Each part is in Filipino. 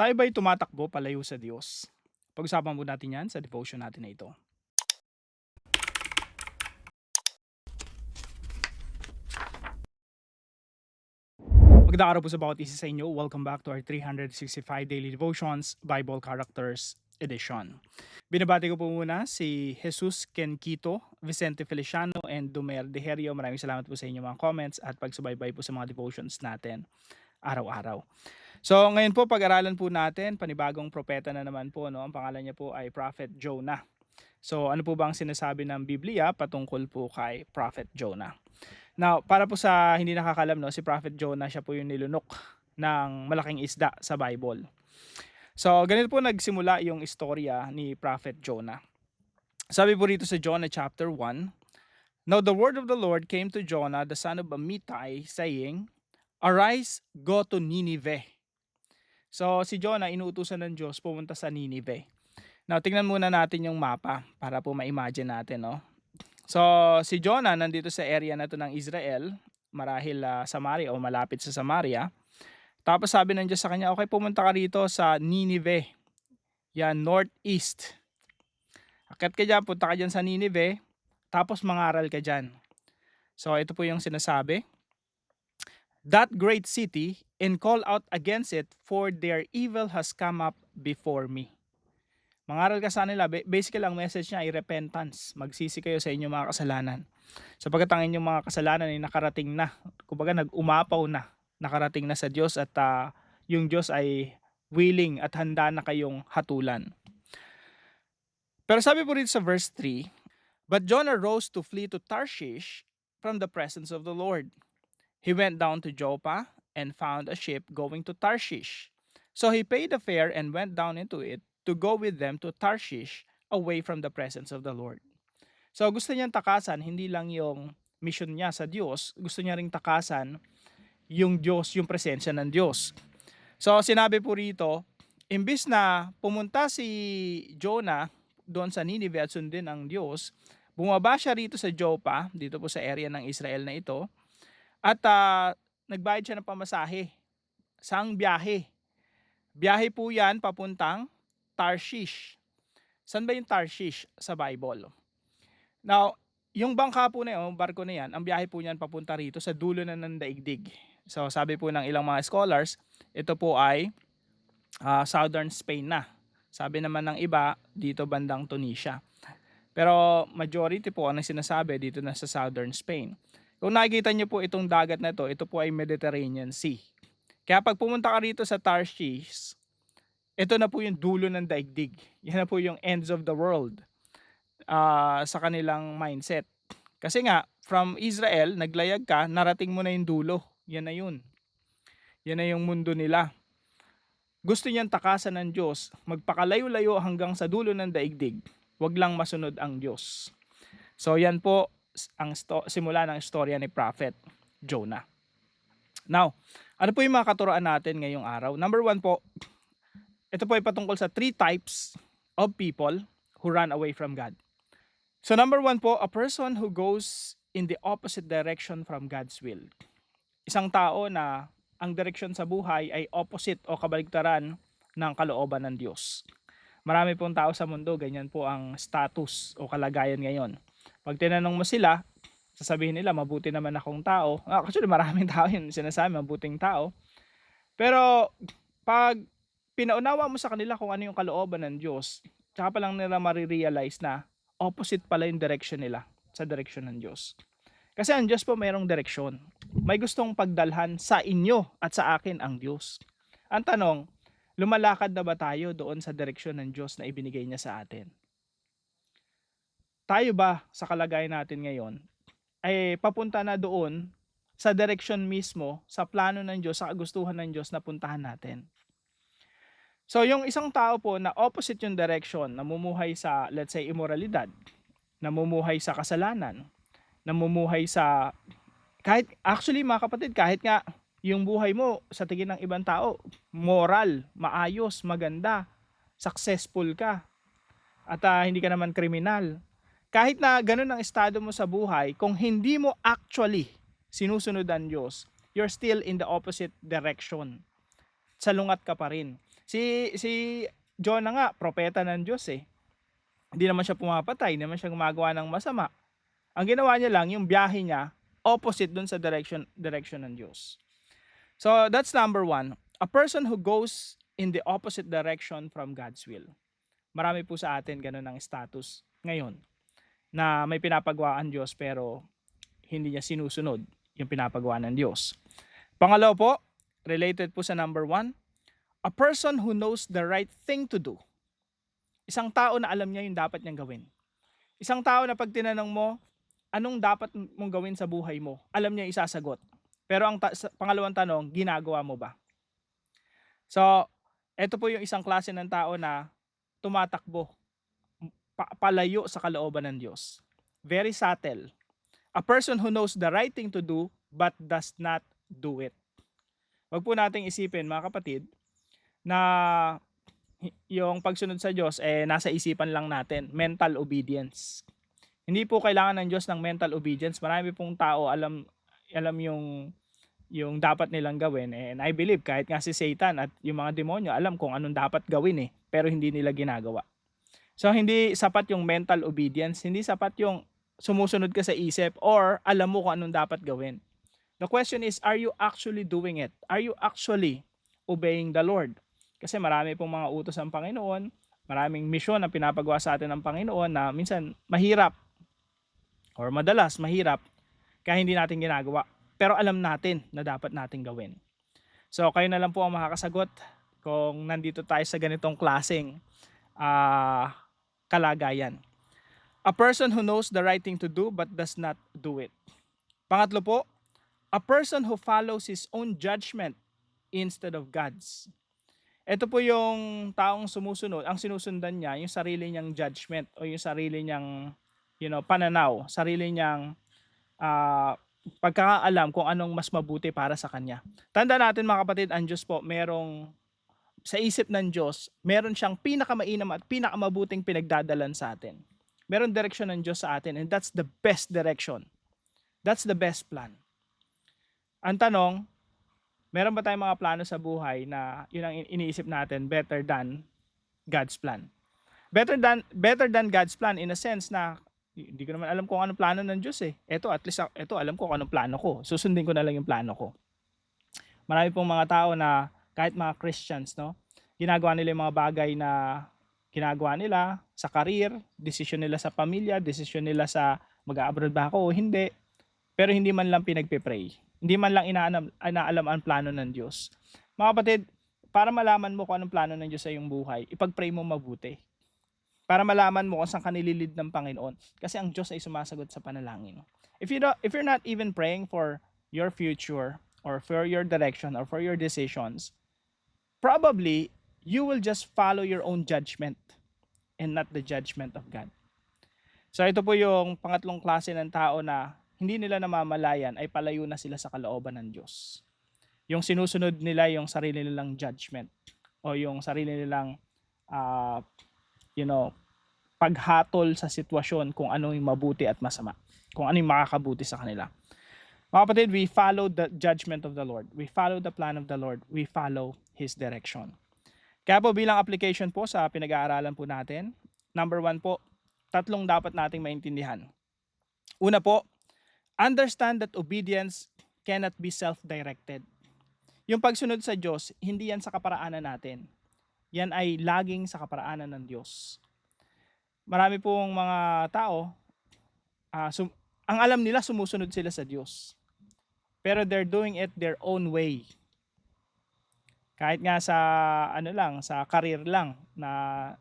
Tayo ba'y tumatakbo palayo sa Diyos? Pag-usapan po natin 'yan sa devotion natin na ito. Magandang araw po sa bawat isa sa inyo. Welcome back to our 365 Daily Devotions Bible Characters Edition. Binabati ko po muna si Jesus Kenquito, Vicente Feliciano, and Dumer Deherio. Maraming salamat po sa inyong mga comments at pagsubaybay po sa mga devotions natin araw-araw. So ngayon po pag-aralan po natin, panibagong propeta na naman po, no? Ang pangalan niya po ay Prophet Jonah. So ano po ba ang sinasabi ng Biblia patungkol po kay Prophet Jonah? Now, para po sa hindi nakakalam, no, si Prophet Jonah siya po yung nilunok ng malaking isda sa Bible. So ganito po nagsimula yung istorya ni Prophet Jonah. Sabi po rito sa Jonah chapter 1, "Now the word of the Lord came to Jonah the son of Amittai, saying, Arise, go to Nineveh." So si Jonah inuutusan ng Diyos pumunta sa Nineveh. Now tingnan muna natin yung mapa para po ma-imagine natin, no. So si Jonah nandito sa area na 'to ng Israel, marahil Samaria o malapit sa Samaria. Tapos sabi ng Diyos sa kanya, "Okay, pumunta ka rito sa Nineveh, yan northeast. Akyat ka diyan, punta ka diyan sa Nineveh, tapos mangaral ka diyan." So ito po yung sinasabi, "That great city, and call out against it, for their evil has come up before me." Mangaral ka sa nila, basically ang message niya ay repentance. Magsisi kayo sa inyong mga kasalanan. Sapagkat ang inyong mga kasalanan ay nakarating na. Kumbaga nag-umapaw na. Nakarating na sa Diyos at yung Diyos ay willing at handa na kayong hatulan. Pero sabi po rito sa verse 3, "But Jonah rose to flee to Tarshish from the presence of the Lord. He went down to Joppa and found a ship going to Tarshish. So he paid the fare and went down into it to go with them to Tarshish, away from the presence of the Lord." So gusto niyang takasan hindi lang yung mission niya sa Diyos, gusto niya ring takasan yung Diyos, yung presensya ng Diyos. So sinabi po rito, imbis na pumunta si Jonah doon sa Nineveh at sundin ang Diyos, bumaba siya rito sa Joppa, dito po sa area ng Israel na ito, at nagbayad siya ng pamasahe. Saang biyahe? Biyahe po yan papuntang Tarshish. Saan ba yung Tarshish sa Bible? Now, yung bangka po na yun, barko na yan, ang biyahe po niyan papunta rito sa dulo na ng daigdig. So sabi po ng ilang mga scholars, ito po ay southern Spain na. Sabi naman ng iba, dito bandang Tunisia. Pero majority po ang sinasabi dito na sa southern Spain. Kung nakikita niyo po itong dagat na ito po ay Mediterranean Sea. Kaya pag pumunta ka rito sa Tarshish, ito na po yung dulo ng daigdig. Yan na po yung ends of the world sa kanilang mindset. Kasi nga, from Israel, naglayag ka, narating mo na yung dulo. Yan na yun. Yan na yung mundo nila. Gusto niyang takasan ng Diyos, magpakalayo-layo hanggang sa dulo ng daigdig. Huwag lang masunod ang Diyos. So yan po ang simula ng istorya ni Prophet Jonah. Now, ano po yung mga katuroan natin ngayong araw? Number 1 po, ito po ay patungkol sa 3 types of people who run away from God. So number 1 po, a person who goes in the opposite direction from God's will. Isang tao na ang direksyon sa buhay ay opposite o kabaligtaran ng kalooban ng Diyos. Marami pong tao sa mundo, ganyan po ang status o kalagayan ngayon. Pag tinanong mo sila, sasabihin nila, mabuti naman akong tao. Actually, maraming tao yun sinasabi, mabuting tao. Pero pag pinaunawa mo sa kanila kung ano yung kalooban ng Diyos, tsaka pa lang nila marirealize na opposite pala yung direction nila sa direction ng Diyos. Kasi ang Diyos po mayroong direksyon. May gustong pagdalhan sa inyo at sa akin ang Diyos. Ang tanong, lumalakad na ba tayo doon sa direksyon ng Diyos na ibinigay niya sa atin? Tayo ba sa kalagayan natin ngayon ay papunta na doon sa direksyon mismo, sa plano ng Diyos, sa kagustuhan ng Diyos na puntahan natin? So yung isang tao po na opposite yung direction, namumuhay sa let's say immoralidad, namumuhay sa kasalanan, namumuhay sa kahit actually mga kapatid, kahit nga yung buhay mo sa tingin ng ibang tao, moral, maayos, maganda, successful ka, at hindi ka naman kriminal. Kahit na ganun ang estado mo sa buhay, kung hindi mo actually sinusunod ang Diyos, you're still in the opposite direction. Salungat ka pa rin. Si Jonah nga, propeta ng Diyos eh. Hindi naman siya pumapatay, hindi naman siya gumagawa ng masama. Ang ginawa niya lang, yung biyahe niya, opposite dun sa direction ng Diyos. So that's number one. A person who goes in the opposite direction from God's will. Marami po sa atin ganun ang status ngayon, na may pinapagawa ang Diyos pero hindi niya sinusunod yung pinapagawa ng Diyos. Pangalawa po, related po sa number one, a person who knows the right thing to do. Isang tao na alam niya yung dapat niyang gawin. Isang tao na pag tinanong mo, anong dapat mong gawin sa buhay mo, alam niya isasagot. Pero ang pangalawang tanong, ginagawa mo ba? So, ito po yung isang klase ng tao na tumatakbo palayo sa kalooban ng Diyos. Very subtle. A person who knows the right thing to do but does not do it. Wag po nating isipin mga kapatid na yung pagsunod sa Diyos nasa isipan lang natin, mental obedience. Hindi po kailangan ng Diyos ng mental obedience. Marami pong tao alam yung dapat nilang gawin, and I believe kahit nga si Satan at yung mga demonyo alam kung anong dapat gawin pero hindi nila ginagawa. So hindi sapat yung mental obedience, hindi sapat yung sumusunod ka sa isip or alam mo kung anong dapat gawin. The question is, are you actually doing it? Are you actually obeying the Lord? Kasi marami pong mga utos ng Panginoon, maraming misyon na pinapagawa sa atin ng Panginoon na minsan mahirap or madalas mahirap kaya hindi natin ginagawa. Pero alam natin na dapat natin gawin. So kayo na lang po ang makakasagot kung nandito tayo sa ganitong klaseng kalagayan. A person who knows the right thing to do but does not do it. Pangatlo po, a person who follows his own judgment instead of God's. Ito po yung taong sumusunod, ang sinusundan niya, yung sarili niyang judgment o yung sarili niyang pananaw, sarili niyang pagkakaalam kung anong mas mabuti para sa kanya. Tanda natin mga kapatid, ang Diyos po, sa isip ng Diyos, meron siyang pinakamainam at pinakamabuting pinagdadalan sa atin. Meron direksyon ng Diyos sa atin, and that's the best direction. That's the best plan. Ang tanong, meron ba tayong mga plano sa buhay na yun ang iniisip natin better than God's plan? Better than God's plan in a sense na hindi ko naman alam kung anong plano ng Diyos eh. At least alam ko kung anong plano ko. Susundin ko na lang yung plano ko. Marami pong mga tao na kahit mga Christians, ginagawa nila yung mga bagay na ginagawa nila sa career, desisyon nila sa pamilya, desisyon nila sa mag-abroad ba ako o hindi. Pero hindi man lang pinagpe-pray. Hindi man lang inaalam ang plano ng Diyos. Mga kapatid, para malaman mo kung anong plano ng Diyos sa iyong buhay, ipag-pray mo mabuti. Para malaman mo kung saan ka nililid ng Panginoon. Kasi ang Diyos ay sumasagot sa panalangin. If you're not even praying for your future or for your direction or for your decisions, probably you will just follow your own judgment and not the judgment of God. So ito po yung pangatlong klase ng tao na hindi nila namamalayan ay palayo na sila sa kalooban ng Diyos. Yung sinusunod nila yung sarili nilang judgment o yung sarili nilang paghatol sa sitwasyon kung ano yung mabuti at masama, kung ano yung makakabuti sa kanila. Mga kapatid, we follow the judgment of the Lord. We follow the plan of the Lord. We follow His direction. Kaya po bilang application po sa pinag-aaralan po natin, number 1 po, 3 dapat nating maintindihan. Una po, understand that obedience cannot be self-directed. Yung pagsunod sa Diyos, hindi yan sa kaparaanan natin. Yan ay laging sa kaparaanan ng Diyos. Marami pong mga tao, ang alam nila sumusunod sila sa Diyos. Pero they're doing it their own way. Kahit nga sa sa career lang na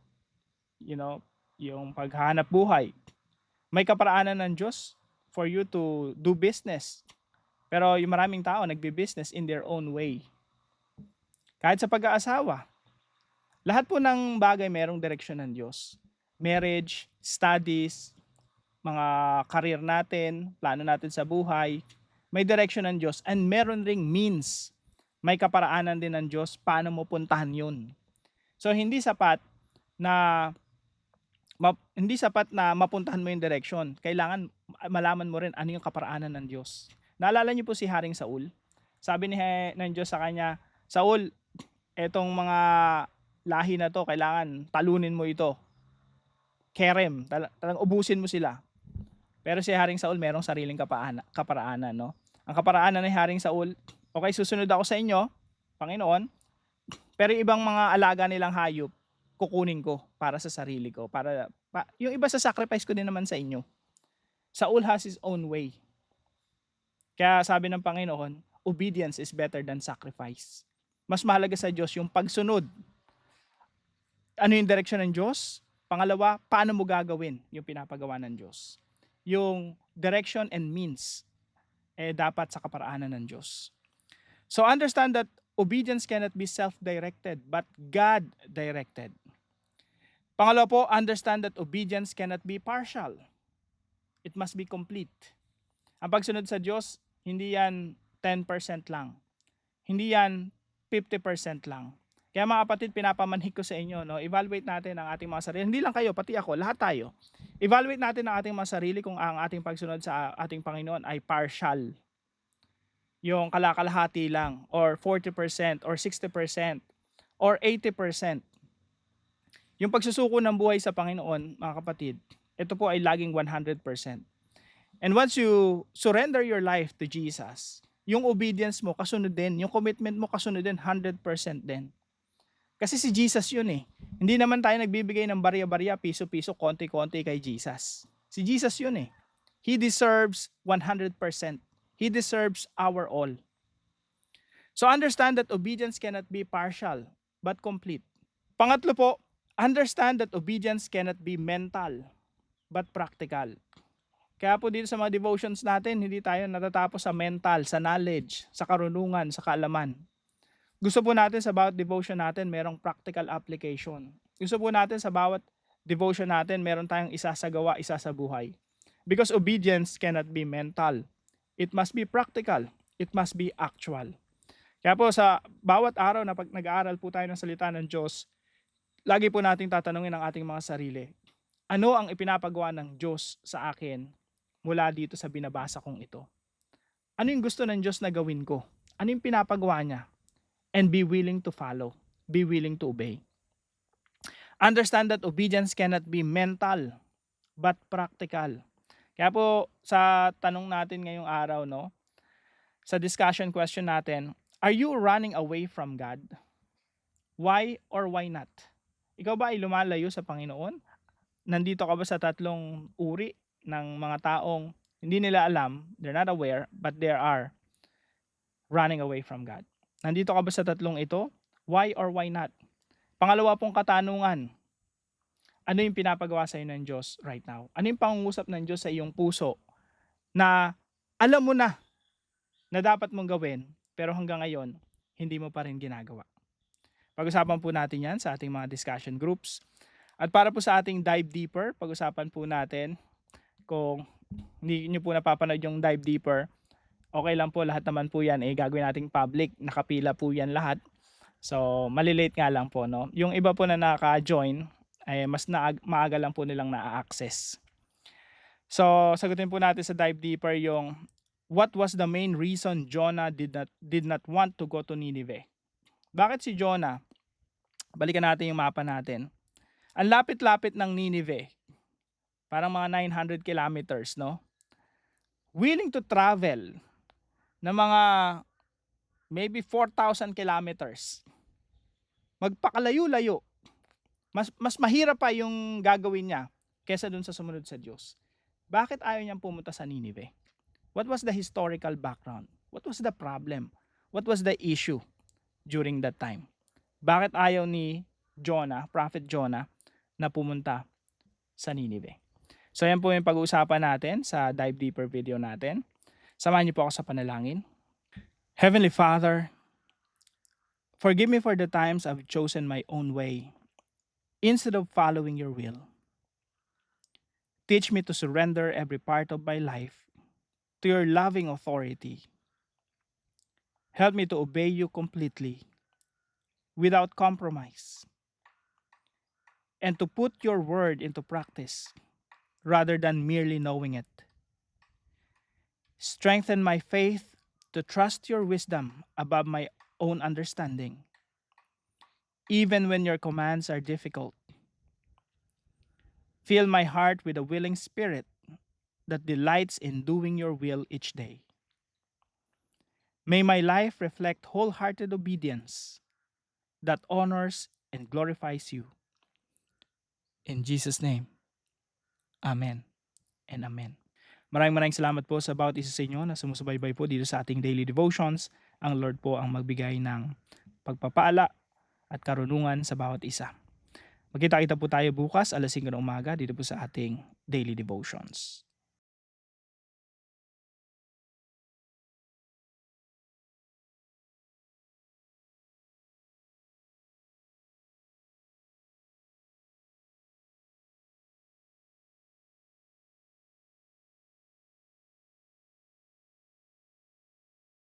yung paghahanap buhay. May kaparaanan ng Diyos for you to do business. Pero yung maraming tao nagbi-business in their own way. Kahit sa pag-aasawa, lahat po ng bagay merong direksyon ng Diyos. Marriage, studies, mga career natin, plano natin sa buhay, may direction ng Diyos and meron ring means. May kaparaanan din ng Diyos paano mo puntahan yun. So hindi sapat na mapuntahan mo yung direction. Kailangan malaman mo rin ano yung kaparaanan ng Diyos. Naalala niyo po si Haring Saul? Sabi ng Diyos sa kanya, Saul, etong mga lahi na to, kailangan talunin mo ito. Kerem, talagang ubusin mo sila. Pero si Haring Saul merong sariling kaparaanan, no? Ang kaparaanan ni Haring Saul, okay, susunod ako sa inyo, Panginoon, pero yung ibang mga alaga nilang hayop, kukunin ko para sa sarili ko. Yung iba sa sacrifice ko din naman sa inyo. Saul has his own way. Kaya sabi ng Panginoon, obedience is better than sacrifice. Mas mahalaga sa Diyos yung pagsunod. Ano yung direksyon ng Diyos? Pangalawa, paano mo gagawin yung pinapagawa ng Diyos? Yung direction and means, dapat sa kaparaanan ng Diyos. So understand that obedience cannot be self-directed, but God-directed. Pangalawa po, understand that obedience cannot be partial. It must be complete. Ang pagsunod sa Diyos, hindi yan 10% lang. Hindi yan 50% lang. Kaya mga kapatid, pinapamanhik ko sa inyo, no? Evaluate natin ang ating mga sarili. Hindi lang kayo, pati ako, lahat tayo. Evaluate natin ang ating mga sarili kung ang ating pagsunod sa ating Panginoon ay partial. Yung kalakalahati lang, or 40%, or 60%, or 80%. Yung pagsusuko ng buhay sa Panginoon, mga kapatid, ito po ay laging 100%. And once you surrender your life to Jesus, yung obedience mo kasunod din, yung commitment mo kasunod din, 100% din. Kasi si Jesus yun eh. Hindi naman tayo nagbibigay ng barya-barya, piso-piso, konti-konti kay Jesus. Si Jesus yun eh. He deserves 100%. He deserves our all. So understand that obedience cannot be partial, but complete. Pangatlo po, understand that obedience cannot be mental, but practical. Kaya po dito sa mga devotions natin, hindi tayo natatapos sa mental, sa knowledge, sa karunungan, sa kaalaman. Gusto po natin sa bawat devotion natin, merong practical application. Gusto po natin sa bawat devotion natin, meron tayong isasagawa, isasabuhay. Because obedience cannot be mental. It must be practical. It must be actual. Kaya po sa bawat araw na pag nag-aaral po tayo ng salita ng Diyos, lagi po nating tatanungin ang ating mga sarili. Ano ang ipinapagawa ng Diyos sa akin mula dito sa binabasa kong ito? Ano yung gusto ng Diyos na gawin ko? Ano yung pinapagawa niya? And be willing to follow. Be willing to obey. Understand that obedience cannot be mental, but practical. Kaya po sa tanong natin ngayong araw, no, sa discussion question natin, are you running away from God? Why or why not? Ikaw ba ay lumalayo sa Panginoon? Nandito ka ba sa tatlong uri ng mga taong hindi nila alam, they're not aware, but they are running away from God? Nandito ka ba sa tatlong ito? Why or why not? Pangalawa pong katanungan, ano yung pinapagawa sa iyo ng Diyos right now? Ano yung pangungusap ng Diyos sa iyong puso na alam mo na dapat mong gawin, pero hanggang ngayon, hindi mo pa rin ginagawa? Pag-usapan po natin yan sa ating mga discussion groups. At para po sa ating dive deeper, pag-usapan po natin, kung hindi nyo po napapanood yung dive deeper, okay lang po, lahat naman po yan gagawin nating public, nakapila po yan lahat. So malilate nga lang po, no? Yung iba po na naka-join ay mas maaga lang po nilang na-access. So sagutin po natin sa dive deeper yung what was the main reason Jonah did not want to go to Nineveh? Bakit si Jonah? Balikan natin yung mapa natin. Ang lapit-lapit ng Nineveh, parang mga 900 kilometers, no? Willing to travel na mga maybe 4,000 kilometers. Magpakalayo-layo. Mas mahirap pa yung gagawin niya kesa dun sa sumunod sa Diyos. Bakit ayaw niyang pumunta sa Nineveh? What was the historical background? What was the problem? What was the issue during that time? Bakit ayaw ni Jonah, Prophet Jonah, na pumunta sa Nineveh? So yan po yung pag-uusapan natin sa Dive Deeper video natin. Samahan niyo po ako sa panalangin. Heavenly Father, forgive me for the times I've chosen my own way instead of following your will. Teach me to surrender every part of my life to your loving authority. Help me to obey you completely, without compromise, and to put your word into practice rather than merely knowing it. Strengthen my faith to trust your wisdom above my own understanding. even when your commands are difficult. Fill my heart with a willing spirit that delights in doing your will each day. May my life reflect wholehearted obedience that honors and glorifies you. In Jesus' name, Amen and Amen. Maraming salamat po sa bawat isa sa inyo na sumusubaybay po dito sa ating daily devotions. Ang Lord po ang magbigay ng pagpapala at karunungan sa bawat isa. Magkita-kita po tayo bukas alas 5 ng umaga dito po sa ating daily devotions.